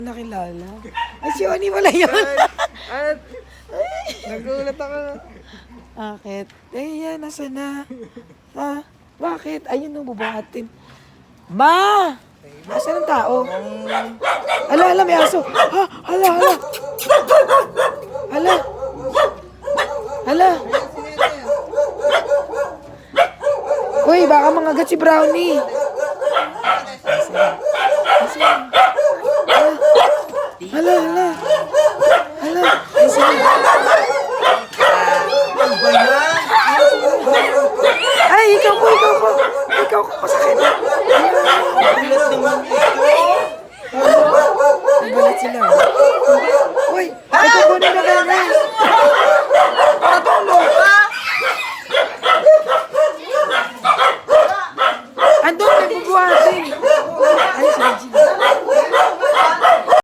nakilala. Ay, si Oni wala yun. At, nagulat ako. Bakit? Eh, yan, nasa na? Ha? Bakit? Ayun nung bubuhatin. Ma! Nasaan ang tao? Ala, may aso. Ha? Hala. Uy, baka mangagat si Brownie. Hala.